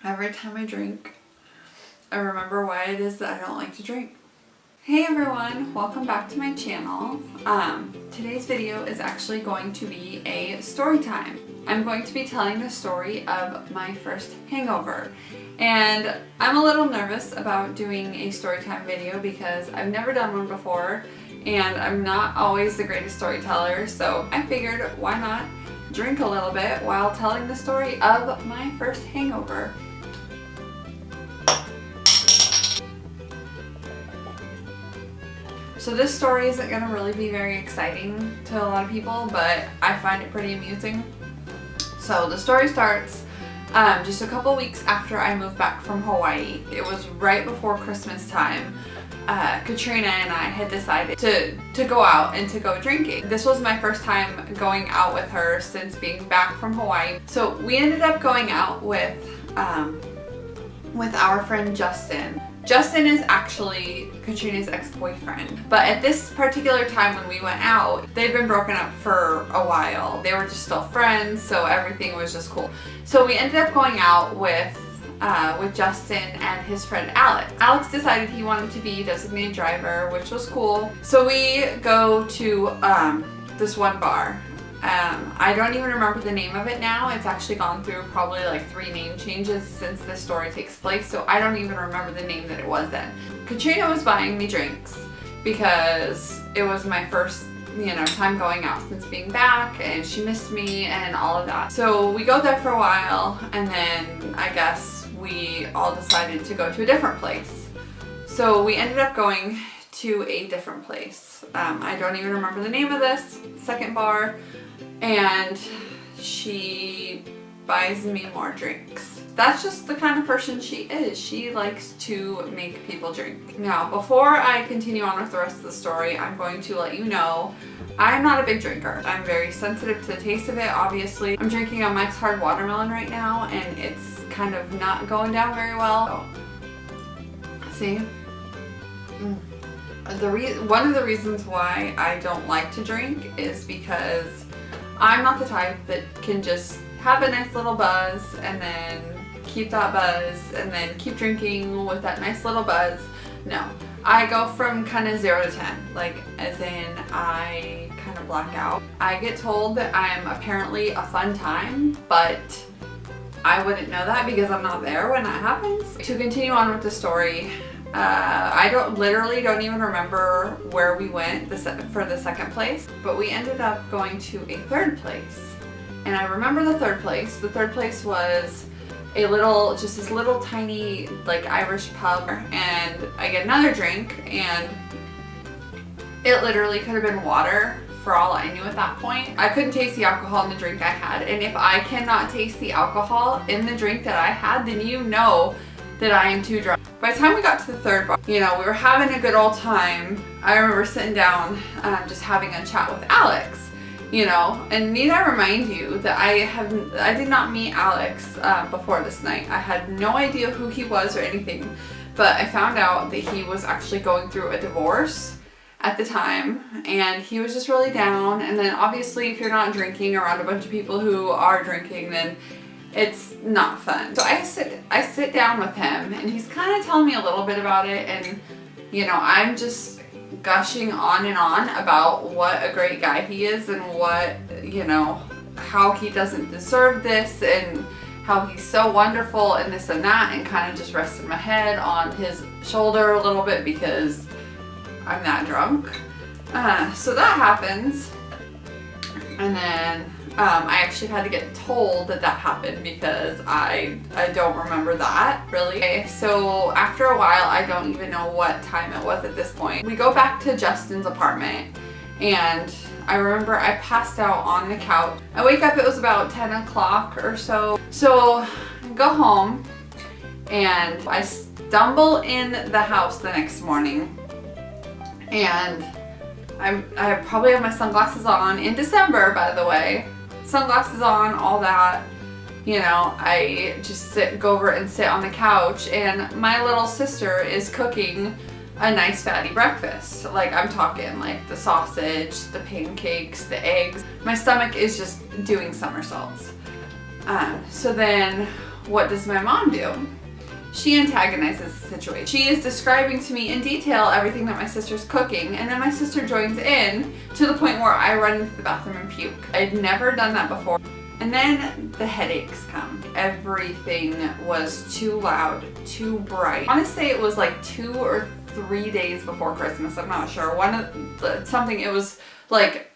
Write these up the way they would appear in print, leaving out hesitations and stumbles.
Every time I drink, I remember why it is that I don't like to drink. Hey everyone, welcome back to my channel. Today's video is actually going to be a story time. I'm going to be telling the story of my first hangover. And I'm a little nervous about doing a story time video because I've never done one before and I'm not always the greatest storyteller, so I figured why not drink a little bit while telling the story of my first hangover. So this story isn't going to really be very exciting to a lot of people, but I find it pretty amusing. So the story starts just a couple weeks after I moved back from Hawaii. It was right before Christmas time. Katrina and I had decided to go out and to go drinking. This was my first time going out with her since being back from Hawaii. So we ended up going out with our friend Justin. Justin is actually Katrina's ex-boyfriend, but at this particular time when we went out, they'd been broken up for a while. They were just still friends, so everything was just cool. So we ended up going out with Justin and his friend Alex. Alex decided he wanted to be designated driver, which was cool. So we go to this one bar. I don't even remember the name of it now. It's actually gone through probably like 3 name changes since this story takes place, so I don't even remember the name that it was then. Katrina was buying me drinks because it was my first, time going out since being back, and she missed me and all of that. So we go there for a while, and then I guess we all decided to go to a different place. So we ended up going to a different place. I don't even remember the name of this second bar, and she buys me more drinks. That's just the kind of person she is. She likes to make people drink. Now, before I continue on with the rest of the story, I'm going to let you know I'm not a big drinker. I'm very sensitive to the taste of it, obviously. I'm drinking a Mike's Hard Watermelon right now, and it's kind of not going down very well. So, see? One of the reasons why I don't like to drink is because I'm not the type that can just have a nice little buzz and then keep that buzz and then keep drinking with that nice little buzz. No, I go from kind of 0 to 10, like as in I kind of black out. I get told that I'm apparently a fun time, but I wouldn't know that because I'm not there when that happens. To continue on with the story, I literally don't even remember where we went for the second place, but we ended up going to a third place. And I remember the third place. The third place was just this little tiny like Irish pub, and I get another drink, and it literally could have been water for all I knew at that point. I couldn't taste the alcohol in the drink I had, and if I cannot taste the alcohol in the drink that I had, then you know that I am too drunk. By the time we got to the third bar, we were having a good old time. I remember sitting down, just having a chat with Alex, and need I remind you that I did not meet Alex before this night. I had no idea who he was or anything, but I found out that he was actually going through a divorce at the time, and he was just really down. And then obviously if you're not drinking around a bunch of people who are drinking, then it's not fun. So I sit down with him, and he's kind of telling me a little bit about it, and I'm just gushing on and on about what a great guy he is, and what, how he doesn't deserve this, and how he's so wonderful, and this and that, and kind of just resting my head on his shoulder a little bit because I'm that drunk. So that happens, and then I actually had to get told that happened because I don't remember that really. Okay, so after a while, I don't even know what time it was at this point. We go back to Justin's apartment, and I remember I passed out on the couch. I wake up, it was about 10 o'clock or so. So I go home, and I stumble in the house the next morning, and I probably have my sunglasses on in December, by the way. Sunglasses on, all that. I just go over and sit on the couch, and my little sister is cooking a nice fatty breakfast. Like, I'm talking like the sausage, the pancakes, the eggs. My stomach is just doing somersaults. So then what does my mom do? She antagonizes the situation. She is describing to me in detail everything that my sister's cooking, and then my sister joins in to the point where I run into the bathroom and puke. I'd never done that before. And then the headaches come. Everything was too loud, too bright. I want to say it was like 2 or 3 days before Christmas. I'm not sure. It was like,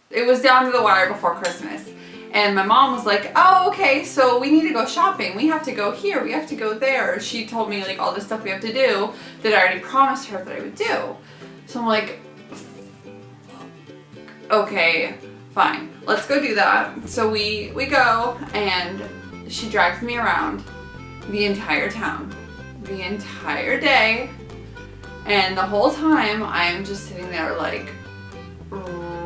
it was down to the wire before Christmas. And my mom was like, oh, okay, so we need to go shopping. We have to go here. We have to go there. She told me like all the stuff we have to do that I already promised her that I would do. So I'm like, okay, fine. Let's go do that. So we go, and she drags me around the entire town, the entire day. And the whole time I'm just sitting there like,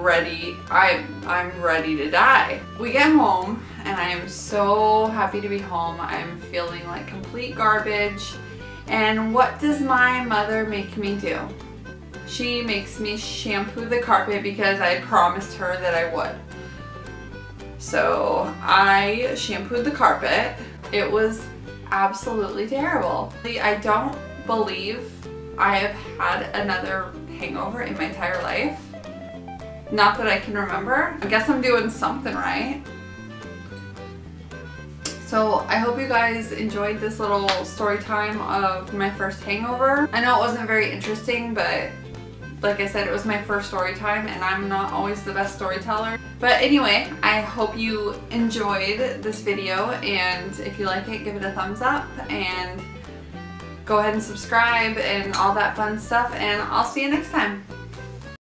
ready. I'm ready to die. We get home and I am so happy to be home. I'm feeling like complete garbage. And what does my mother make me do? She makes me shampoo the carpet because I promised her that I would. So I shampooed the carpet. It was absolutely terrible. I don't believe I have had another hangover in my entire life. Not that I can remember. I guess I'm doing something right. So I hope you guys enjoyed this little story time of my first hangover. I know it wasn't very interesting, but like I said, it was my first story time, and I'm not always the best storyteller. But anyway, I hope you enjoyed this video, and if you like it, give it a thumbs up, and go ahead and subscribe and all that fun stuff, and I'll see you next time.